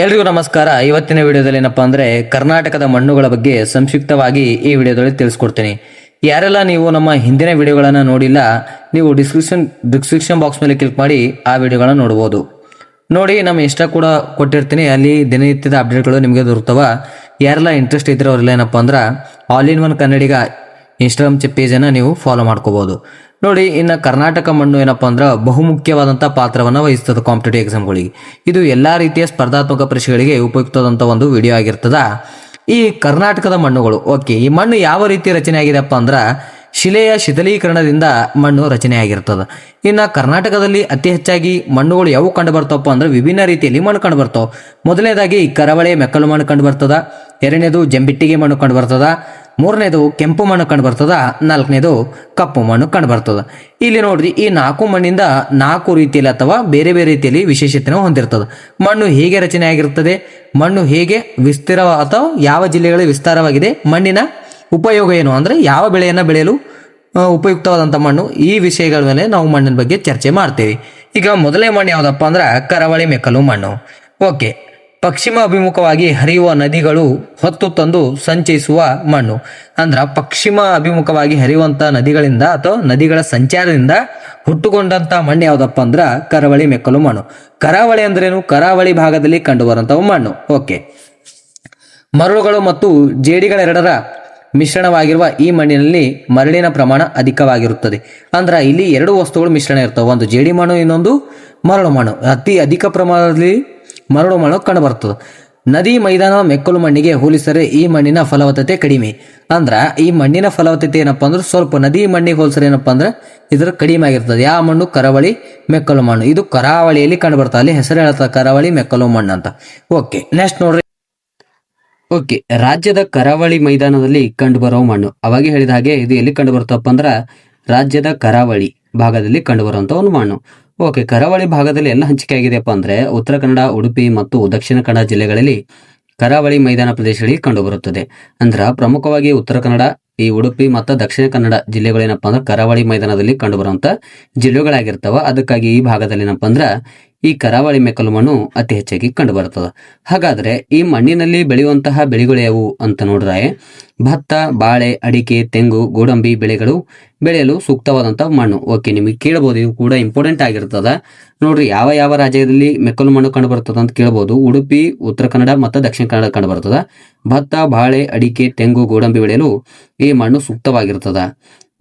ಎಲ್ರಿಗೂ ನಮಸ್ಕಾರ. ಇವತ್ತಿನ ವಿಡಿಯೋದಲ್ಲಿ ಏನಪ್ಪಾ ಅಂದ್ರೆ ಕರ್ನಾಟಕದ ಮಣ್ಣುಗಳ ಬಗ್ಗೆ ಸಂಕ್ಷಿಪ್ತವಾಗಿ ಈ ವಿಡಿಯೋದಲ್ಲಿ ತಿಳಿಸ್ಕೊಡ್ತೀನಿ. ಯಾರೆಲ್ಲ ನೀವು ನಮ್ಮ ಹಿಂದಿನ ವಿಡಿಯೋಗಳನ್ನ ನೋಡಿಲ್ಲ, ನೀವು ಡಿಸ್ಕ್ರಿಪ್ಷನ್ ಬಾಕ್ಸ್ ಮೇಲೆ ಕ್ಲಿಕ್ ಮಾಡಿ ಆ ವಿಡಿಯೋಗಳನ್ನ ನೋಡ್ಬೋದು. ನೋಡಿ, ನಮ್ಮ ಇನ್ಸ್ಟಾ ಕೂಡ ಕೊಟ್ಟಿರ್ತೀನಿ, ಅಲ್ಲಿ ದಿನನಿತ್ಯದ ಅಪ್ಡೇಟ್ಗಳು ನಿಮಗೆ ದೊರೆತವ. ಯಾರೆಲ್ಲ ಇಂಟ್ರೆಸ್ಟ್ ಇದ್ರೆ ಅವರೆಲ್ಲ ಏನಪ್ಪಾ ಅಂದ್ರೆ all in one Kannadiga Instagram ಪೇಜನ್ನು ನೀವು ಫಾಲೋ ಮಾಡ್ಕೋಬಹುದು. ನೋಡಿ, ಇನ್ನು ಕರ್ನಾಟಕ ಮಣ್ಣು ಏನಪ್ಪಾ ಅಂದ್ರೆ ಬಹುಮುಖ್ಯವಾದಂಥ ಪಾತ್ರವನ್ನು ವಹಿಸ್ತದೆ ಕಾಂಪಿಟೇಟಿವ್ ಎಕ್ಸಾಮ್ಗಳಿಗೆ. ಇದು ಎಲ್ಲ ರೀತಿಯ ಸ್ಪರ್ಧಾತ್ಮಕ ಪರೀಕ್ಷೆಗಳಿಗೆ ಉಪಯುಕ್ತವಾದಂಥ ಒಂದು ವಿಡಿಯೋ ಆಗಿರ್ತದ. ಈ ಕರ್ನಾಟಕದ ಮಣ್ಣುಗಳು, ಓಕೆ, ಈ ಮಣ್ಣು ಯಾವ ರೀತಿ ರಚನೆ ಆಗಿದೆಪ್ಪ ಅಂದ್ರೆ ಶಿಲೆಯ ಶಿಥಲೀಕರಣದಿಂದ ಮಣ್ಣು ರಚನೆ ಆಗಿರ್ತದೆ. ಇನ್ನು ಕರ್ನಾಟಕದಲ್ಲಿ ಅತಿ ಹೆಚ್ಚಾಗಿ ಮಣ್ಣುಗಳು ಯಾವ ಕಂಡು ಬರ್ತಾವಪ್ಪ ಅಂದ್ರೆ ವಿಭಿನ್ನ ರೀತಿಯಲ್ಲಿ ಮಣ್ಣು ಕಂಡು ಬರ್ತಾವೆ. ಮೊದಲನೇದಾಗಿ ಕರಾವಳಿ ಮೆಕ್ಕಲು ಮಣ್ಣು ಕಂಡು ಬರ್ತದ, ಎರಡನೇದು ಜಂಬಿಟ್ಟಿಗೆ ಮಣ್ಣು ಕಂಡು ಬರ್ತದ, ಮೂರನೇದು ಕೆಂಪು ಮಣ್ಣು ಕಂಡು ಬರ್ತದ, ನಾಲ್ಕನೇದು ಕಪ್ಪು ಮಣ್ಣು ಕಂಡು ಬರ್ತದ. ಇಲ್ಲಿ ನೋಡ್ರಿ, ಈ ನಾಲ್ಕು ಮಣ್ಣಿಂದ ನಾಲ್ಕು ರೀತಿಯಲ್ಲಿ ಅಥವಾ ಬೇರೆ ಬೇರೆ ರೀತಿಯಲ್ಲಿ ವಿಶೇಷತೆಯನ್ನು ಹೊಂದಿರ್ತದೆ. ಮಣ್ಣು ಹೇಗೆ ರಚನೆ ಆಗಿರ್ತದೆ, ಮಣ್ಣು ಹೇಗೆ ವಿಸ್ತಾರ ಅಥವಾ ಯಾವ ಜಿಲ್ಲೆಗಳಲ್ಲಿ ವಿಸ್ತಾರವಾಗಿದೆ, ಮಣ್ಣಿನ ಉಪಯೋಗ ಏನು ಅಂದರೆ ಯಾವ ಬೆಳೆಯನ್ನು ಬೆಳೆಯಲು ಉಪಯುಕ್ತವಾದಂಥ ಮಣ್ಣು, ಈ ವಿಷಯಗಳ ಮೇಲೆ ನಾವು ಮಣ್ಣಿನ ಬಗ್ಗೆ ಚರ್ಚೆ ಮಾಡ್ತೇವೆ. ಈಗ ಮೊದಲನೇ ಮಣ್ಣು ಯಾವುದಪ್ಪ ಅಂದ್ರೆ ಕರಾವಳಿ ಮೆಕ್ಕಲು ಮಣ್ಣು. ಓಕೆ, ಪಶ್ಚಿಮ ಅಭಿಮುಖವಾಗಿ ಹರಿಯುವ ನದಿಗಳು ಹೊತ್ತು ತಂದು ಸಂಚಯಿಸುವ ಮಣ್ಣು. ಅಂದ್ರೆ ಪಶ್ಚಿಮ ಅಭಿಮುಖವಾಗಿ ಹರಿಯುವಂಥ ನದಿಗಳಿಂದ ಅಥವಾ ನದಿಗಳ ಸಂಚಾರದಿಂದ ಹುಟ್ಟುಕೊಂಡಂಥ ಮಣ್ಣು ಯಾವುದಪ್ಪ ಅಂದ್ರೆ ಕರಾವಳಿ ಮೆಕ್ಕಲು ಮಣ್ಣು. ಕರಾವಳಿ ಅಂದ್ರೇನು? ಕರಾವಳಿ ಭಾಗದಲ್ಲಿ ಕಂಡುಬರುವಂಥ ಮಣ್ಣು. ಓಕೆ, ಮರಳುಗಳು ಮತ್ತು ಜೇಡಿಗಳೆರಡರ ಮಿಶ್ರಣವಾಗಿರುವ ಈ ಮಣ್ಣಿನಲ್ಲಿ ಮರಳಿನ ಪ್ರಮಾಣ ಅಧಿಕವಾಗಿರುತ್ತದೆ. ಅಂದ್ರೆ ಇಲ್ಲಿ ಎರಡು ವಸ್ತುಗಳು ಮಿಶ್ರಣ ಇರ್ತವೆ, ಒಂದು ಜೇಡಿ ಮಣ್ಣು, ಇನ್ನೊಂದು ಮರಳು ಮಣ್ಣು. ಅತಿ ಅಧಿಕ ಪ್ರಮಾಣದಲ್ಲಿ ಮರಳು ಮಣ್ಣು ಕಂಡುಬರ್ತದೆ. ನದಿ ಮೈದಾನ ಮೆಕ್ಕಲು ಮಣ್ಣಿಗೆ ಹೋಲಿಸಿದರೆ ಈ ಮಣ್ಣಿನ ಫಲವತ್ತತೆ ಕಡಿಮೆ. ಅಂದ್ರೆ ಈ ಮಣ್ಣಿನ ಫಲವತ್ತತೆ ಏನಪ್ಪಾ ಅಂದ್ರೆ ಸ್ವಲ್ಪ ನದಿ ಮಣ್ಣಿಗೆ ಹೋಲಿಸಿದ್ರೆ ಏನಪ್ಪಾ ಅಂದ್ರೆ ಇದರ ಕಡಿಮೆ ಆಗಿರ್ತದೆ. ಯಾವ ಮಣ್ಣು? ಕರಾವಳಿ ಮೆಕ್ಕಲು ಮಣ್ಣು. ಇದು ಕರಾವಳಿಯಲ್ಲಿ ಕಂಡುಬರ್ತದೆ, ಅಲ್ಲಿ ಹೆಸರು ಹೇಳ್ತಾರೆ ಕರಾವಳಿ ಮೆಕ್ಕಲು ಮಣ್ಣು ಅಂತ. ಓಕೆ, ನೆಕ್ಸ್ಟ್ ನೋಡ್ರಿ. ಓಕೆ, ರಾಜ್ಯದ ಕರಾವಳಿ ಮೈದಾನದಲ್ಲಿ ಕಂಡುಬರುವ ಮಣ್ಣು. ಅವಾಗೆ ಹೇಳಿದ ಹಾಗೆ ಇದು ಎಲ್ಲಿ ಕಂಡು ಬರ್ತಪ್ಪ ಅಂದ್ರೆ ರಾಜ್ಯದ ಕರಾವಳಿ ಭಾಗದಲ್ಲಿ ಕಂಡುಬರುವಂಥ ಒಂದು ಮಣ್ಣು. ಓಕೆ, ಕರಾವಳಿ ಭಾಗದಲ್ಲಿ ಎಲ್ಲ ಹಂಚಿಕೆ ಆಗಿದೆಯಪ್ಪ ಅಂದ್ರೆ ಉತ್ತರ ಕನ್ನಡ, ಉಡುಪಿ ಮತ್ತು ದಕ್ಷಿಣ ಕನ್ನಡ ಜಿಲ್ಲೆಗಳಲ್ಲಿ ಕರಾವಳಿ ಮೈದಾನ ಪ್ರದೇಶಗಳಿಗೆ ಕಂಡುಬರುತ್ತದೆ. ಅಂದ್ರೆ ಪ್ರಮುಖವಾಗಿ ಉತ್ತರ ಕನ್ನಡ, ಈ ಉಡುಪಿ ಮತ್ತು ದಕ್ಷಿಣ ಕನ್ನಡ ಜಿಲ್ಲೆಗಳೇನಪ್ಪ ಅಂದ್ರೆ ಕರಾವಳಿ ಮೈದಾನದಲ್ಲಿ ಕಂಡುಬರುವಂಥ ಜಿಲ್ಲೆಗಳಾಗಿರ್ತಾವ. ಅದಕ್ಕಾಗಿ ಈ ಭಾಗದಲ್ಲಿ ಏನಪ್ಪ ಅಂದ್ರೆ ಈ ಕರಾವಳಿ ಮೆಕ್ಕಲು ಮಣ್ಣು ಅತಿ ಹೆಚ್ಚಾಗಿ ಕಂಡು ಬರ್ತದೆ. ಹಾಗಾದ್ರೆ ಈ ಮಣ್ಣಿನಲ್ಲಿ ಬೆಳೆಯುವಂತಹ ಬೆಳೆಗಳು ಯಾವುವು ಅಂತ ನೋಡಿದ್ರೆ ಭತ್ತ, ಬಾಳೆ, ಅಡಿಕೆ, ತೆಂಗು, ಗೋಡಂಬಿ ಬೆಳೆಗಳು ಬೆಳೆಯಲು ಸೂಕ್ತವಾದಂತಹ ಮಣ್ಣು. ಓಕೆ, ನಿಮಗೆ ಕೇಳಬಹುದು, ಇದು ಕೂಡ ಇಂಪಾರ್ಟೆಂಟ್ ಆಗಿರ್ತದ. ನೋಡ್ರಿ, ಯಾವ ಯಾವ ರಾಜ್ಯದಲ್ಲಿ ಮೆಕ್ಕಲು ಮಣ್ಣು ಕಂಡು ಬರ್ತದ ಅಂತ ಕೇಳಬಹುದು. ಉಡುಪಿ, ಉತ್ತರ ಕನ್ನಡ ಮತ್ತು ದಕ್ಷಿಣ ಕನ್ನಡ ಕಂಡು ಬರ್ತದ. ಭತ್ತ, ಬಾಳೆ, ಅಡಿಕೆ, ತೆಂಗು, ಗೋಡಂಬಿ ಬೆಳೆಯಲು ಈ ಮಣ್ಣು ಸೂಕ್ತವಾಗಿರ್ತದ.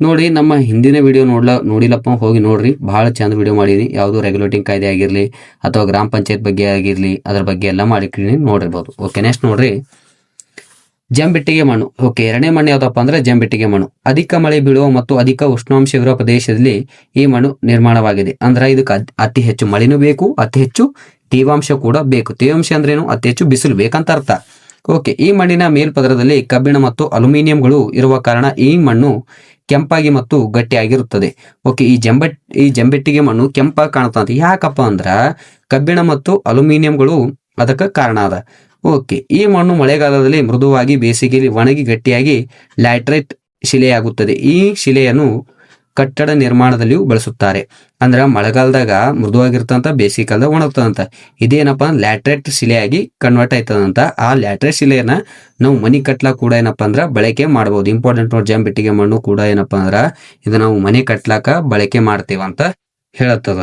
ನೋಡಿ, ನಮ್ಮ ಹಿಂದಿನ ವಿಡಿಯೋ ನೋಡಿಲ್ಲಪ್ಪ ಹೋಗಿ ನೋಡ್ರಿ, ಬಹಳ ಚಂದ ವಿಡಿಯೋ ಮಾಡೀನಿ. ಯಾವುದು ರೆಗ್ಯುಲೇಟಿಂಗ್ ಕಾಯ್ದೆ ಆಗಿರಲಿ ಅಥವಾ ಗ್ರಾಮ ಪಂಚಾಯತ್ ಬಗ್ಗೆ ಆಗಿರಲಿ, ಅದ್ರ ಬಗ್ಗೆ ಎಲ್ಲ ಮಾಡಿರ್ತೀನಿ, ನೋಡಿರ್ಬೋದು. ಓಕೆ, ನೆಕ್ಸ್ಟ್ ನೋಡ್ರಿ, ಜಂಬಿಟ್ಟಿಗೆ ಮಣ್ಣು. ಓಕೆ, ಎರಡನೇ ಮಣ್ಣು ಯಾವ್ದಪ್ಪ ಅಂದ್ರೆ ಜಂಬಿಟ್ಟಿಗೆ ಮಣ್ಣು. ಅಧಿಕ ಮಳೆ ಬೀಳುವ ಮತ್ತು ಅಧಿಕ ಉಷ್ಣಾಂಶ ಇರುವ ಪ್ರದೇಶದಲ್ಲಿ ಈ ಮಣ್ಣು ನಿರ್ಮಾಣವಾಗಿದೆ. ಅಂದ್ರೆ ಇದಕ್ಕೆ ಅತಿ ಹೆಚ್ಚು ಮಳೆನೂ ಬೇಕು, ಅತಿ ಹೆಚ್ಚು ತೇವಾಂಶ ಕೂಡ ಬೇಕು. ತೇವಾಂಶ ಅಂದ್ರೇನು? ಅತಿ ಹೆಚ್ಚು ಬಿಸಿಲು ಬೇಕಂತ ಅರ್ಥ. ಓಕೆ, ಈ ಮಣ್ಣಿನ ಮೇಲ್ಪದರದಲ್ಲಿ ಕಬ್ಬಿಣ ಮತ್ತು ಅಲ್ಯೂಮಿನಿಯಂಗಳು ಇರುವ ಕಾರಣ ಈ ಮಣ್ಣು ಕೆಂಪಾಗಿ ಮತ್ತು ಗಟ್ಟಿಯಾಗಿರುತ್ತದೆ. ಓಕೆ, ಈ ಜಂಬೆಟ್ಟಿಗೆ ಮಣ್ಣು ಕೆಂಪಾಗಿ ಕಾಣುತ್ತೆ. ಯಾಕಪ್ಪ ಅಂದ್ರ ಕಬ್ಬಿಣ ಮತ್ತು ಅಲ್ಯೂಮಿನಿಯಂಗಳು ಅದಕ್ಕೆ ಕಾರಣ ಅದ. ಓಕೆ, ಈ ಮಣ್ಣು ಮಳೆಗಾಲದಲ್ಲಿ ಮೃದುವಾಗಿ, ಬೇಸಿಗೆಯಲ್ಲಿ ಒಣಗಿ ಗಟ್ಟಿಯಾಗಿ ಲ್ಯಾಟ್ರೈಟ್ ಶಿಲೆಯಾಗುತ್ತದೆ. ಈ ಶಿಲೆಯನ್ನು ಕಟ್ಟಡ ನಿರ್ಮಾಣದಲ್ಲಿಯೂ ಬಳಸುತ್ತಾರೆ. ಅಂದ್ರ ಮಳೆಗಾಲದಾಗ ಮೃದುವಾಗಿರ್ತಂತ, ಬೇಸಿಗೆ ಕಾಲದಾಗ ಒಣಗ್ತದಂತ. ಇದೇನಪ್ಪ ಲ್ಯಾಟ್ರೈಟ್ ಶಿಲೆಯಾಗಿ ಕನ್ವರ್ಟ್ ಆಯ್ತದಂತ. ಆ ಲ್ಯಾಟ್ರೈಟ್ ಶಿಲೆಯನ್ನ ನಾವು ಮನಿ ಕಟ್ಲಾಕ್ ಕೂಡ ಏನಪ್ಪಾ ಅಂದ್ರ ಬಳಕೆ ಮಾಡಬಹುದು. ಇಂಪಾರ್ಟೆಂಟ್ ನೋಡಿ, ಜಂಬಿಟ್ಟಿಗೆ ಮಣ್ಣು ಕೂಡ ಏನಪ್ಪಾ ಅಂದ್ರ ಇದು ನಾವು ಮನೆ ಕಟ್ಲಾಕ ಬಳಕೆ ಮಾಡ್ತೇವಂತ ಹೇಳತ್ತದ.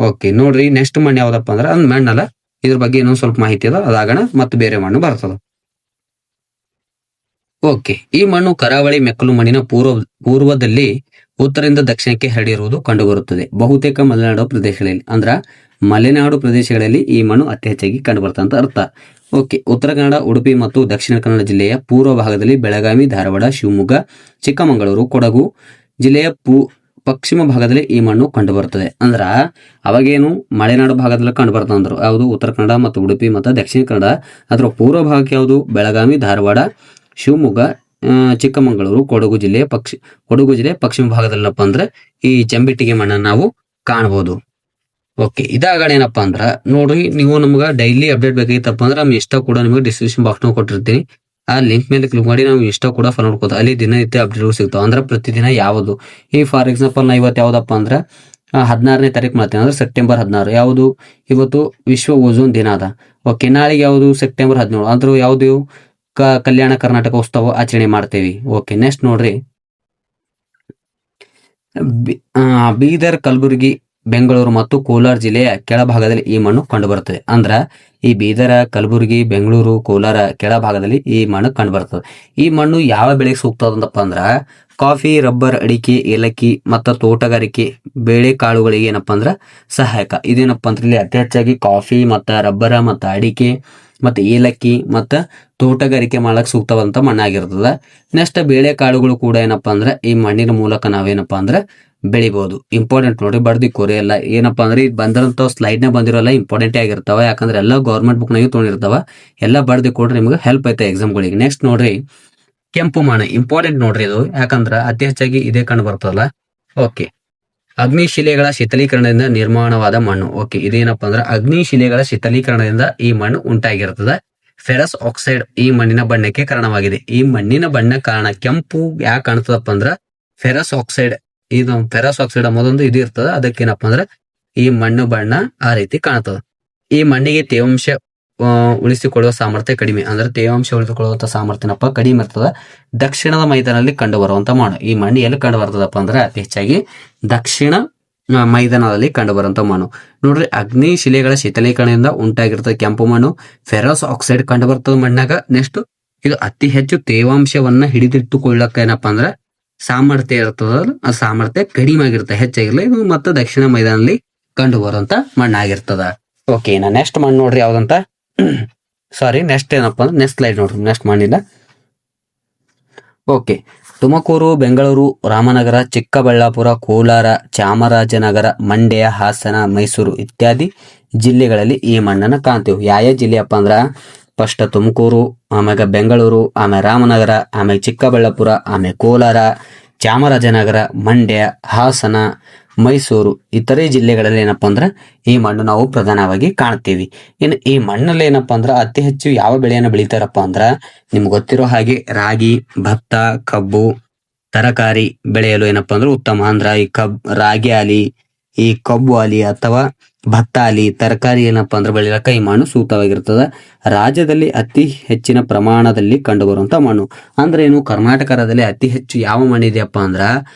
ಓಕೆ, ನೋಡ್ರಿ, ನೆಕ್ಸ್ಟ್ ಮಣ್ಣು ಯಾವ್ದಪ್ಪ ಅಂದ್ರ ಅಂದ್ ಮಣ್ಣಲ್ಲ, ಇದ್ರ ಬಗ್ಗೆ ಇನ್ನೊಂದ್ ಸ್ವಲ್ಪ ಮಾಹಿತಿ ಅದ, ಅದಾಗಣ ಮತ್ತೆ ಬೇರೆ ಮಣ್ಣು ಬರ್ತದ. ಓಕೆ, ಈ ಮಣ್ಣು ಕರಾವಳಿ ಮೆಕ್ಕಲು ಮಣ್ಣಿನ ಪೂರ್ವದಲ್ಲಿ ಉತ್ತರದಿಂದ ದಕ್ಷಿಣಕ್ಕೆ ಹರಡಿರುವುದು ಕಂಡುಬರುತ್ತದೆ. ಬಹುತೇಕ ಮಲೆನಾಡು ಪ್ರದೇಶಗಳಲ್ಲಿ, ಅಂದ್ರ ಮಲೆನಾಡು ಪ್ರದೇಶಗಳಲ್ಲಿ ಈ ಮಣ್ಣು ಅತಿ ಹೆಚ್ಚಾಗಿ ಕಂಡುಬರ್ತಂತ ಅರ್ಥ. ಓಕೆ, ಉತ್ತರ ಕನ್ನಡ, ಉಡುಪಿ ಮತ್ತು ದಕ್ಷಿಣ ಕನ್ನಡ ಜಿಲ್ಲೆಯ ಪೂರ್ವ ಭಾಗದಲ್ಲಿ ಬೆಳಗಾವಿ, ಧಾರವಾಡ, ಶಿವಮೊಗ್ಗ, ಚಿಕ್ಕಮಗಳೂರು, ಕೊಡಗು ಜಿಲ್ಲೆಯ ಪಶ್ಚಿಮ ಭಾಗದಲ್ಲಿ ಈ ಮಣ್ಣು ಕಂಡುಬರುತ್ತದೆ. ಅಂದ್ರ ಅವಾಗೇನು ಮಲೆನಾಡು ಭಾಗದಲ್ಲಿ ಕಂಡು ಬರ್ತದೆ ಅಂದ್ರು ಯಾವುದು? ಉತ್ತರ ಕನ್ನಡ ಮತ್ತು ಉಡುಪಿ ಮತ್ತು ದಕ್ಷಿಣ ಕನ್ನಡ. ಅದರ ಪೂರ್ವ ಭಾಗಕ್ಕೆ ಯಾವುದು? ಬೆಳಗಾವಿ, ಧಾರವಾಡ, ಶಿವಮೊಗ್ಗ, ಚಿಕ್ಕಮಗಳೂರು, ಕೊಡಗು ಜಿಲ್ಲೆ ಪಶ್ಚಿಮ ಭಾಗದಲ್ಲಪ್ಪ ಅಂದ್ರೆ ಈ ಜಂಬಿಟ್ಟಿಗೆ ಮಣ್ಣನ್ನು ನಾವು ಕಾಣಬಹುದು. ಓಕೆ, ಇದಾಗಣ ಏನಪ್ಪಾ ಅಂದ್ರ ನೋಡ್ರಿ, ನೀವು ನಮ್ಗೆ ಡೈಲಿ ಅಪ್ಡೇಟ್ ಬೇಕಾಗಿತ್ತಪ್ಪ ಅಂದ್ರೆ ನಮ್ಮ ಇಷ್ಟ ಕೂಡ ನಿಮಗೆ ಡಿಸ್ಕ್ರಿಪ್ಷನ್ ಬಾಕ್ಸ್ ನಾವು ಕೊಟ್ಟಿರ್ತೀನಿ. ಆ ಲಿಂಕ್ ಮೇಲೆ ಕ್ಲಿಕ್ ಮಾಡಿ ನಾವು ಇಷ್ಟ ಕೂಡ ಫಾಲೋ ಮಾಡ್ಕೋದು. ಅಲ್ಲಿ ದಿನನಿತ್ಯ ಅಪ್ಡೇಟ್ಗಳು ಸಿಗ್ತಾವೆ. ಅಂದ್ರೆ ಪ್ರತಿದಿನ ಯಾವುದು, ಈ ಫಾರ್ ಎಕ್ಸಾಂಪಲ್ ನಾ ಇವತ್ತು ಯಾವ್ದಪ್ಪ ಅಂದ್ರೆ 16ನೇ ತಾರೀಕು ಮಾಡ್ತೀನಿ ಅಂದ್ರೆ ಸೆಪ್ಟೆಂಬರ್ 16 ಯಾವುದು ಇವತ್ತು ವಿಶ್ವ ಓಝೋನ್ ದಿನ ಅದ. ಓಕೆ, ನಾಳೆಗೆ ಯಾವುದು ಸೆಪ್ಟೆಂಬರ್ 17 ಅಂದ್ರೂ ಯಾವುದು ಕಲ್ಯಾಣ ಕರ್ನಾಟಕ ಉತ್ಸವ ಆಚರಣೆ ಮಾಡ್ತೇವಿ. ಓಕೆ, ನೆಕ್ಸ್ಟ್ ನೋಡ್ರಿ, ಬೀದರ್, ಕಲಬುರಗಿ, ಬೆಂಗಳೂರು ಮತ್ತು ಕೋಲಾರ ಜಿಲ್ಲೆಯ ಕೆಳಭಾಗದಲ್ಲಿ ಈ ಮಣ್ಣು ಕಂಡುಬರುತ್ತದೆ. ಅಂದ್ರ ಈ ಬೀದರ, ಕಲಬುರಗಿ, ಬೆಂಗಳೂರು, ಕೋಲಾರ ಕೆಳಭಾಗದಲ್ಲಿ ಈ ಮಣ್ಣು ಕಂಡುಬರ್ತದೆ. ಈ ಮಣ್ಣು ಯಾವ ಬೆಳೆಗೆ ಸೂಕ್ತ ಅದಪ್ಪ ಅಂದ್ರ ಕಾಫಿ, ರಬ್ಬರ್, ಅಡಿಕೆ, ಏಲಕ್ಕಿ ಮತ್ತು ತೋಟಗಾರಿಕೆ ಬೇಳೆಕಾಳುಗಳಿಗೆ ಏನಪ್ಪಾ ಅಂದ್ರ ಸಹಾಯಕ. ಇದೇನಪ್ಪ ಅಂದ್ರೆ ಇಲ್ಲಿ ಅತಿ ಹೆಚ್ಚಾಗಿ ಕಾಫಿ ಮತ್ತು ರಬ್ಬರ ಮತ್ತು ಅಡಿಕೆ ಮತ್ತು ಏಲಕ್ಕಿ ಮತ್ತು ತೋಟಗಾರಿಕೆ ಮಾಡಕ್ ಸೂಕ್ತವಂತ ಮಣ್ಣಾಗಿರ್ತದ. ನೆಕ್ಸ್ಟ್ ಬೇಳೆಕಾಳುಗಳು ಕೂಡ ಏನಪ್ಪಾ ಅಂದ್ರೆ ಈ ಮಣ್ಣಿನ ಮೂಲಕ ನಾವೇನಪ್ಪಾ ಅಂದ್ರೆ ಬೆಳಿಬಹುದು. ಇಂಪಾರ್ಟೆಂಟ್ ನೋಡಿ, ಬರ್ದಿ ಕೊರೆ ಎಲ್ಲ ಏನಪ್ಪಾ ಅಂದ್ರೆ ಇದು ಬಂದಿರೋಂಥ ಸ್ಲೈಡ್ನ ಬಂದಿರೋಲ್ಲ ಇಂಪಾರ್ಟೆಂಟೇ ಆಗಿರ್ತಾವ, ಯಾಕಂದ್ರೆ ಎಲ್ಲ ಗೌರ್ಮೆಂಟ್ ಬುಕ್ನಾಗ ತೊಗೊಂಡಿರ್ತಾವ. ಎಲ್ಲ ಬರ್ದಿ ಕೊಡ್ರಿ, ನಿಮ್ಗೆ ಹೆಲ್ಪ್ ಐತೆ ಎಕ್ಸಾಮ್ಗಳಿಗೆ. ನೆಕ್ಸ್ಟ್ ನೋಡ್ರಿ, ಕೆಂಪು ಮಣ್ಣು ಇಂಪಾರ್ಟೆಂಟ್ ನೋಡ್ರಿ ಇದು, ಯಾಕಂದ್ರ ಅತಿ ಹೆಚ್ಚಾಗಿ ಇದೇ ಕಂಡು ಬರ್ತದಲ್ಲ. ಓಕೆ, ಅಗ್ನಿಶಿಲೆಗಳ ಶೀತಲೀಕರಣದಿಂದ ನಿರ್ಮಾಣವಾದ ಮಣ್ಣು. ಓಕೆ, ಇದೇನಪ್ಪ ಅಂದ್ರೆ ಅಗ್ನಿಶಿಲೆಗಳ ಶೀತಲೀಕರಣದಿಂದ ಈ ಮಣ್ಣು ಉಂಟಾಗಿರ್ತದ. ಫೆರಸ್ ಆಕ್ಸೈಡ್ ಈ ಮಣ್ಣಿನ ಬಣ್ಣಕ್ಕೆ ಕಾರಣವಾಗಿದೆ. ಈ ಮಣ್ಣಿನ ಬಣ್ಣ ಕಾರಣ ಕೆಂಪು ಯಾಕೆ ಕಾಣ್ತದಪ್ಪ ಅಂದ್ರ ಫೆರಸ್ ಆಕ್ಸೈಡ್, ಇದು ಫೆರಸ್ ಆಕ್ಸೈಡ್ ಅನ್ನೋದೊಂದು ಇದು ಇರ್ತದ, ಅದಕ್ಕೇನಪ್ಪ ಅಂದ್ರ ಈ ಮಣ್ಣು ಬಣ್ಣ ಆ ರೀತಿ ಕಾಣ್ತದ. ಈ ಮಣ್ಣಿಗೆ ತೇವಾಂಶ ಉಳಿಸಿಕೊಳ್ಳುವ ಸಾಮರ್ಥ್ಯ ಕಡಿಮೆ, ಅಂದ್ರೆ ತೇವಾಂಶ ಉಳಿಸಿಕೊಳ್ಳುವಂತ ಸಾಮರ್ಥ್ಯನಪ್ಪ ಕಡಿಮೆ ಇರ್ತದ. ದಕ್ಷಿಣದ ಮೈದಾನದಲ್ಲಿ ಕಂಡು ಬರುವಂತ ಮಣ್ಣು. ಈ ಮಣ್ಣು ಎಲ್ಲಿ ಕಂಡು ಬರ್ತದಪ್ಪ ಅಂದ್ರೆ ಅತಿ ಹೆಚ್ಚಾಗಿ ದಕ್ಷಿಣ ಮೈದಾನದಲ್ಲಿ ಕಂಡು ಬರುವಂತ ಮಣ್ಣು. ನೋಡ್ರಿ, ಅಗ್ನಿ ಶಿಲೆಗಳ ಶೀತಲೀಕರಣದಿಂದ ಉಂಟಾಗಿರ್ತದೆ ಕೆಂಪು ಮಣ್ಣು. ಫೆರಸ್ ಆಕ್ಸೈಡ್ ಕಂಡು ಬರ್ತದ ಮಣ್ಣಾಗ. ನೆಕ್ಸ್ಟ್ ಇದು ಅತಿ ಹೆಚ್ಚು ತೇವಾಂಶವನ್ನ ಹಿಡಿದಿಟ್ಟುಕೊಳ್ಳಕ ಏನಪ್ಪಾ ಅಂದ್ರ ಸಾಮರ್ಥ್ಯ ಇರ್ತದ, ಆ ಸಾಮರ್ಥ್ಯ ಕಡಿಮೆ ಆಗಿರ್ತದೆ, ಹೆಚ್ಚಾಗಿರ್ಲಿ. ಇದು ಮತ್ತೆ ದಕ್ಷಿಣ ಮೈದಾನದಲ್ಲಿ ಕಂಡು ಬರುವಂತ ಮಣ್ಣಾಗಿರ್ತದ. ಓಕೆ, ನಾ ನೆಕ್ಸ್ಟ್ ಮಣ್ಣು ನೋಡ್ರಿ ಯಾವ್ದಂತ ಸಾರಿ ನೆಕ್ಸ್ಟ್ ಏನಪ್ಪಾ ಅಂದ್ರೆ ನೆಕ್ಸ್ಟ್ ಸ್ಲೈಡ್ ನೋಡ್ರಿ, ನೆಕ್ಸ್ಟ್ ಮಣ್ಣಿಲ್ಲ. ಓಕೆ, ತುಮಕೂರು, ಬೆಂಗಳೂರು, ರಾಮನಗರ, ಚಿಕ್ಕಬಳ್ಳಾಪುರ, ಕೋಲಾರ, ಚಾಮರಾಜನಗರ, ಮಂಡ್ಯ, ಹಾಸನ, ಮೈಸೂರು ಇತ್ಯಾದಿ ಜಿಲ್ಲೆಗಳಲ್ಲಿ ಈ ಮಣ್ಣನ್ನು ಕಾಣ್ತೀವಿ. ಯಾವ ಜಿಲ್ಲೆಯಪ್ಪ ಅಂದ್ರ ಫಸ್ಟ್ ತುಮಕೂರು, ಆಮ್ಯಾಗ ಬೆಂಗಳೂರು, ಆಮೇಲೆ ರಾಮನಗರ, ಆಮೇಲೆ ಚಿಕ್ಕಬಳ್ಳಾಪುರ, ಆಮೇಲೆ ಕೋಲಾರ, ಚಾಮರಾಜನಗರ, ಮಂಡ್ಯ, ಹಾಸನ, ಮೈಸೂರು ಇತರೆ ಜಿಲ್ಲೆಗಳಲ್ಲಿ ಏನಪ್ಪಾ ಅಂದ್ರ ಈ ಮಣ್ಣು ನಾವು ಪ್ರಧಾನವಾಗಿ ಕಾಣ್ತೀವಿ. ಇನ್ನು ಈ ಮಣ್ಣಲ್ಲಿ ಏನಪ್ಪಾ ಅಂದ್ರ ಅತಿ ಹೆಚ್ಚು ಯಾವ ಬೆಳೆಯನ್ನು ಬೆಳಿತಾರಪ್ಪ ಅಂದ್ರ ನಿಮ್ಗೆ ಗೊತ್ತಿರೋ ಹಾಗೆ ರಾಗಿ, ಭತ್ತ, ಕಬ್ಬು, ತರಕಾರಿ ಬೆಳೆಯಲು ಏನಪ್ಪಾ ಅಂದ್ರೆ ಉತ್ತಮ. ಅಂದ್ರ ಈ ರಾಗಿ ಆಲಿ, ಈ ಕಬ್ಬು ಆಲಿ ಅಥವಾ ಭತ್ತ ಆಲಿ, ತರಕಾರಿ ಏನಪ್ಪಾ ಅಂದ್ರೆ ಬೆಳಿಲಕ್ಕ ಈ ಮಣ್ಣು ಸೂಕ್ತವಾಗಿರ್ತದ. ರಾಜ್ಯದಲ್ಲಿ ಅತಿ ಹೆಚ್ಚಿನ ಪ್ರಮಾಣದಲ್ಲಿ ಕಂಡು ಬರುವಂತ ಮಣ್ಣು ಅಂದ್ರೆ ಏನು, ಕರ್ನಾಟಕ ರಾಜ್ಯದಲ್ಲಿ ಅತಿ ಹೆಚ್ಚು ಯಾವ ಮಣ್ಣು ಇದೆಯಪ್ಪ ಅಂದ್ರ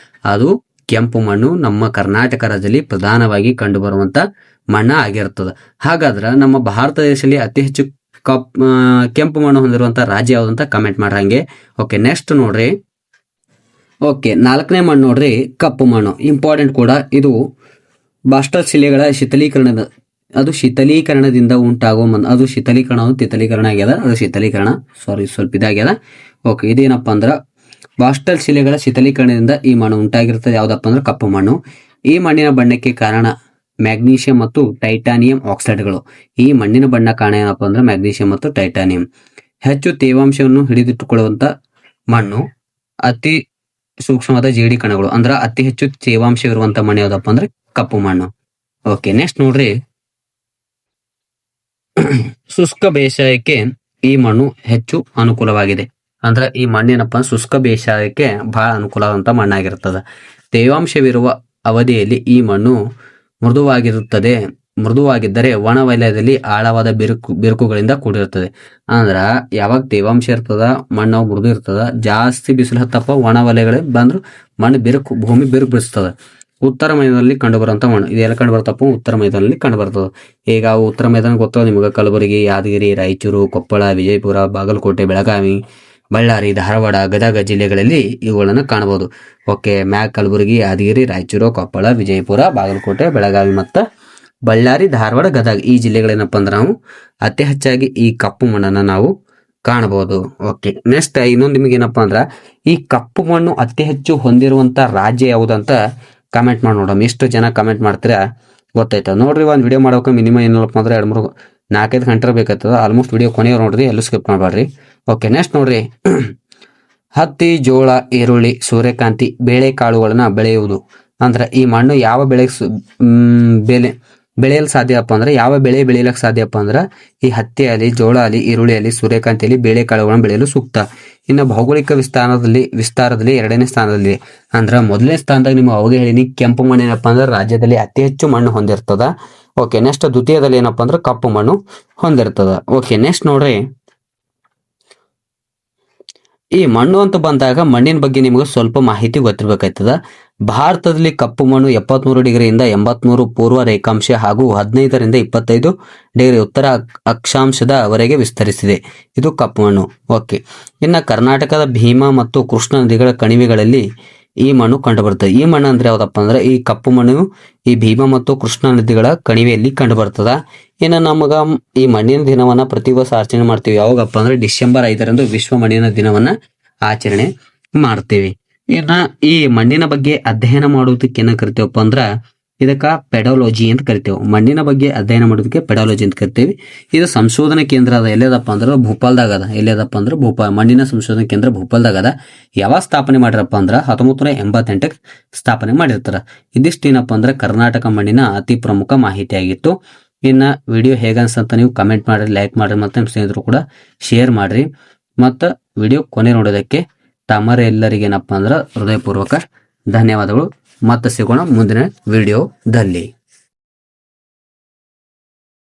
ಅದು ಕೆಂಪು ಮಣ್ಣು ನಮ್ಮ ಕರ್ನಾಟಕ ರಾಜ್ಯದಲ್ಲಿ ಪ್ರಧಾನವಾಗಿ ಕಂಡು ಬರುವಂತ ಮಣ್ಣ ಆಗಿರ್ತದ. ಹಾಗಾದ್ರ ನಮ್ಮ ಭಾರತ ದೇಶದಲ್ಲಿ ಅತಿ ಹೆಚ್ಚು ಕೆಂಪು ಮಣ್ಣು ಹೊಂದಿರುವಂತ ರಾಜ್ಯ ಯಾವ್ದಂತ ಕಮೆಂಟ್ ಮಾಡ್ರಂಗೆ. ಓಕೆ, ನೆಕ್ಸ್ಟ್ ನೋಡ್ರಿ. ಓಕೆ, 4ನೇ ಮಣ್ಣು ನೋಡ್ರಿ, ಕಪ್ಪು ಮಣ್ಣು. ಇಂಪಾರ್ಟೆಂಟ್ ಕೂಡ ಇದು ಬಾಸ್ಟಲ್ ಶಿಲೆಗಳ ಶೀತಲೀಕರಣದಿಂದ ಉಂಟಾಗುವ ಮಣ್ಣು. ಅದು ಶೀತಲೀಕರಣ ತಿತಲೀಕರಣ ಆಗ್ಯದ, ಅದು ಶೀತಲೀಕರಣ ಸ್ವಲ್ಪ ಇದಾಗ್ಯದ. ಓಕೆ, ಇದೇನಪ್ಪ ಅಂದ್ರ ಬಾಸ್ಟಲ್ ಶಿಲೆಗಳ ಶೀತಲೀಕರಣದಿಂದ ಈ ಮಣ್ಣು ಉಂಟಾಗಿರ್ತದೆ. ಯಾವ್ದಪ್ಪ ಅಂದ್ರೆ ಕಪ್ಪು ಮಣ್ಣು. ಈ ಮಣ್ಣಿನ ಬಣ್ಣಕ್ಕೆ ಕಾರಣ ಮ್ಯಾಗ್ನೀಷಿಯಂ ಮತ್ತು ಟೈಟಾನಿಯಂ ಆಕ್ಸೈಡ್ಗಳು. ಈ ಮಣ್ಣಿನ ಬಣ್ಣ ಕಾರಣ ಏನಪ್ಪ ಅಂದ್ರೆ ಮ್ಯಾಗ್ನೀಷಿಯಂ ಮತ್ತು ಟೈಟಾನಿಯಂ. ಹೆಚ್ಚು ತೇವಾಂಶವನ್ನು ಹಿಡಿದಿಟ್ಟುಕೊಳ್ಳುವಂತ ಮಣ್ಣು. ಅತಿ ಸೂಕ್ಷ್ಮವಾದ ಜೇಡಿ ಕಣಗಳು, ಅಂದ್ರ ಅತಿ ಹೆಚ್ಚು ತೇವಾಂಶವಿರುವಂತ ಮಣ್ಣು ಯಾವ್ದಪ್ಪ ಅಂದ್ರೆ ಕಪ್ಪು ಮಣ್ಣು. ಓಕೆ, ನೆಕ್ಸ್ಟ್ ನೋಡ್ರಿ, ಶುಷ್ಕ ಬೇಸಾಯಕ್ಕೆ ಈ ಮಣ್ಣು ಹೆಚ್ಚು ಅನುಕೂಲವಾಗಿದೆ. ಅಂದ್ರ ಈ ಮಣ್ಣಿನಪ್ಪ ಶುಷ್ಕ ಬೇಸಾಯಕ್ಕೆ ಬಹಳ ಅನುಕೂಲವಾದಂತ ಮಣ್ಣಾಗಿರ್ತದ. ತೇವಾಂಶವಿರುವ ಅವಧಿಯಲ್ಲಿ ಈ ಮಣ್ಣು ಮೃದುವಾಗಿದ್ದರೆ ಒಣ ವಲಯದಲ್ಲಿ ಆಳವಾದ ಬಿರುಕುಗಳಿಂದ ಕೂಡಿರುತ್ತದೆ. ಅಂದ್ರ ಯಾವಾಗ ತೇವಾಂಶ ಇರ್ತದ, ಮಣ್ಣು ಮೃದು ಇರ್ತದ, ಜಾಸ್ತಿ ಬಿಸಿಲು ಹತ್ತಪ್ಪ ಒಣ ವಲಯಗಳು ಬಂದ್ರು ಮಣ್ಣು ಭೂಮಿ ಬಿರುಕು ಬಿಡಿಸ್ತದ. ಉತ್ತರ ಮೈದಾನದಲ್ಲಿ ಕಂಡು ಬರುವಂತ ಮಣ್ಣು. ಇದೆಲ್ಲ ಕಂಡು ಬರ್ತಪ್ಪ ಉತ್ತರ ಮೈದಾನದಲ್ಲಿ ಕಂಡು ಬರ್ತದೆ. ಈಗ ಉತ್ತರ ಮೈದಾನ ಗೊತ್ತವ ನಿಮ್ಗೆ, ಕಲಬುರಗಿ, ಯಾದಗಿರಿ, ರಾಯಚೂರು, ಕೊಪ್ಪಳ, ವಿಜಯಪುರ, ಬಾಗಲಕೋಟೆ, ಬೆಳಗಾವಿ, ಬಳ್ಳಾರಿ, ಧಾರವಾಡ, ಗದಗ ಜಿಲ್ಲೆಗಳಲ್ಲಿ ಇವುಗಳನ್ನು ಕಾಣಬಹುದು. ಓಕೆ, ಮ್ಯಾಗ್ ಕಲಬುರಗಿ, ಯಾದಗಿರಿ, ರಾಯಚೂರು, ಕೊಪ್ಪಳ, ವಿಜಯಪುರ, ಬಾಗಲಕೋಟೆ, ಬೆಳಗಾವಿ ಮತ್ತು ಬಳ್ಳಾರಿ, ಧಾರವಾಡ, ಗದಗ ಈ ಜಿಲ್ಲೆಗಳೇನಪ್ಪ ಅಂದ್ರೆ ನಾವು ಅತಿ ಹೆಚ್ಚಾಗಿ ಈ ಕಪ್ಪು ಮಣ್ಣನ್ನು ನಾವು ಕಾಣಬಹುದು. ಓಕೆ, ನೆಕ್ಸ್ಟ್ ಇನ್ನೊಂದು ನಿಮಗೆ ಏನಪ್ಪಾ ಅಂದ್ರ ಈ ಕಪ್ಪು ಮಣ್ಣು ಅತಿ ಹೆಚ್ಚು ಹೊಂದಿರುವಂತ ರಾಜ್ಯ ಯಾವುದಂತ ಕಮೆಂಟ್ ಮಾಡಿ ನೋಡೋಣ. ಎಷ್ಟು ಜನ ಕಮೆಂಟ್ ಮಾಡ್ತೀರಾ ಗೊತ್ತಾಯ್ತದ ನೋಡ್ರಿ. ಒಂದು ವಿಡಿಯೋ ಮಾಡೋಕೆ ಮಿನಿಮಮ್ ಏನಪ್ಪ ಅಂದ್ರೆ 4-5 ಗಂಟೆ ಬೇಕಾಗ್ತದ. ಆಲ್ಮೋಸ್ಟ್ ವಿಡಿಯೋ ಕೊನೆಯವ್ರು ನೋಡ್ರಿ, ಎಲ್ಲೂ ಸ್ಕಿಪ್ ಮಾಡಬೇಡ್ರಿ. ಓಕೆ, ನೆಕ್ಸ್ಟ್ ನೋಡ್ರಿ, ಹತ್ತಿ, ಜೋಳ, ಈರುಳ್ಳಿ, ಸೂರ್ಯಕಾಂತಿ ಬೇಳೆಕಾಳುಗಳನ್ನ ಬೆಳೆಯುವುದು. ಅಂದ್ರೆ ಈ ಮಣ್ಣು ಯಾವ ಬೆಳೆಗೆ ಬೆಳೆಯಲು ಸಾಧ್ಯಪ್ಪ ಅಂದ್ರೆ ಯಾವ ಬೆಳೆ ಬೆಳೆಯಲಿಕ್ಕೆ ಸಾಧ್ಯಪ್ಪ ಅಂದ್ರೆ ಈ ಹತ್ತಿ ಆಗಲಿ, ಜೋಳ ಆಗಲಿ, ಈರುಳ್ಳಿ ಆಗಲಿ, ಸೂರ್ಯಕಾಂತಿ ಆಗಲಿ, ಬೇಳೆಕಾಳುಗಳನ್ನು ಬೆಳೆಯಲು ಸೂಕ್ತ. ಇನ್ನು ಭೌಗೋಳಿಕ ವಿಸ್ತಾರದಲ್ಲಿ 2ನೇ ಸ್ಥಾನದಲ್ಲಿ ಅಂದ್ರೆ 1ನೇ ಸ್ಥಾನದಾಗ ನಿಮ್ಗೆ ಅವಾಗ ಹೇಳಿನಿ ಕೆಂಪು ಮಣ್ಣು ಏನಪ್ಪಾ ಅಂದ್ರೆ ರಾಜ್ಯದಲ್ಲಿ ಅತಿ ಹೆಚ್ಚು ಮಣ್ಣು ಹೊಂದಿರ್ತದ. ಓಕೆ, ನೆಕ್ಸ್ಟ್ ದ್ವಿತೀಯದಲ್ಲಿ ಏನಪ್ಪಾ ಅಂದ್ರೆ ಕಪ್ಪು ಮಣ್ಣು ಹೊಂದಿರ್ತದ. ಓಕೆ, ನೆಕ್ಸ್ಟ್ ನೋಡ್ರಿ, ಈ ಮಣ್ಣು ಅಂತ ಬಂದಾಗ ಮಣ್ಣಿನ ಬಗ್ಗೆ ನಿಮಗೆ ಸ್ವಲ್ಪ ಮಾಹಿತಿ ಗೊತ್ತಿರ್ಬೇಕಾಯ್ತದ. ಭಾರತದಲ್ಲಿ ಕಪ್ಪು ಮಣ್ಣು 73 ಡಿಗ್ರಿಯಿಂದ 83 ಪೂರ್ವ ರೇಖಾಂಶ ಹಾಗೂ 15ರಿಂದ 25 ಡಿಗ್ರಿ ಉತ್ತರ ಅಕ್ಷಾಂಶದವರೆಗೆ ವಿಸ್ತರಿಸಿದೆ. ಇದು ಕಪ್ಪು ಮಣ್ಣು. ಓಕೆ, ಇನ್ನು ಕರ್ನಾಟಕದ ಭೀಮಾ ಮತ್ತು ಕೃಷ್ಣ ನದಿಗಳ ಕಣಿವೆಗಳಲ್ಲಿ ಈ ಮಣ್ಣು ಕಂಡುಬರ್ತದೆ. ಈ ಮಣ್ಣು ಅಂದ್ರೆ ಯಾವ್ದಪ್ಪ ಅಂದ್ರೆ ಈ ಕಪ್ಪು ಮಣ್ಣು ಈ ಭೀಮಾ ಮತ್ತು ಕೃಷ್ಣ ನದಿಗಳ ಕಣಿವೆಯಲ್ಲಿ ಕಂಡುಬರ್ತದ. ಇನ್ನು ನಮಗ ಈ ಮಣ್ಣಿನ ದಿನವನ್ನ ಪ್ರತಿ ವರ್ಷ ಆಚರಣೆ ಮಾಡ್ತೀವಿ. ಯಾವಾಗಪ್ಪ ಅಂದ್ರೆ ಡಿಸೆಂಬರ್ 5ರಂದು ವಿಶ್ವ ಮಣ್ಣಿನ ದಿನವನ್ನ ಆಚರಣೆ ಮಾಡ್ತೀವಿ. ಇನ್ನ ಈ ಮಣ್ಣಿನ ಬಗ್ಗೆ ಅಧ್ಯಯನ ಮಾಡೋದಕ್ಕೆ ಏನ ಕರಿತೇವಪ್ಪ ಅಂದ್ರ ಇದಕ್ಕ ಪೆಡಾಲಜಿ ಅಂತ ಕರಿತೇವೆ. ಮಣ್ಣಿನ ಬಗ್ಗೆ ಅಧ್ಯಯನ ಮಾಡೋದಕ್ಕೆ ಪೆಡಾಲಜಿ ಅಂತ ಕರಿತೇವೆ. ಇದು ಸಂಶೋಧನಾ ಕೇಂದ್ರ ಅದ. ಎಲ್ಲದಪ್ಪ ಅಂದ್ರೆ ಭೋಪಾಲ್ದಾಗ ಅದ. ಎಲ್ಲದಪ್ಪ ಅಂದ್ರೆ ಮಣ್ಣಿನ ಸಂಶೋಧನಾ ಕೇಂದ್ರ ಭೋಪಾಲ್ದಾಗ ಅದ. ಯಾವಾಗ ಸ್ಥಾಪನೆ ಮಾಡಿರಪ್ಪ ಅಂದ್ರ 1988 ಸ್ಥಾಪನೆ ಮಾಡಿರ್ತಾರ. ಇದಿಷ್ಟು ಏನಪ್ಪ ಅಂದ್ರೆ ಕರ್ನಾಟಕ ಮಣ್ಣಿನ ಅತಿ ಪ್ರಮುಖ ಮಾಹಿತಿ ಆಗಿತ್ತು. ಇನ್ನ ವಿಡಿಯೋ ಹೇಗನ್ಸಂತ ನೀವು ಕಮೆಂಟ್ ಮಾಡ್ರಿ, ಲೈಕ್ ಮಾಡ್ರಿ, ಮತ್ತೆ ನಿಮ್ಮ ಸ್ನೇಹಿತರು ಕೂಡ ಶೇರ್ ಮಾಡ್ರಿ. ಮತ್ತು ವಿಡಿಯೋ ಕೊನೆ ನೋಡೋದಕ್ಕೆ ತಮ್ಮರೆಲ್ಲರಿಗೇನಪ್ಪ ಅಂದ್ರೆ ಹೃದಯಪೂರ್ವಕ ಧನ್ಯವಾದಗಳು. ಮತ್ತೆ ಸಿಗೋಣ ಮುಂದಿನ ವಿಡಿಯೋದಲ್ಲಿ.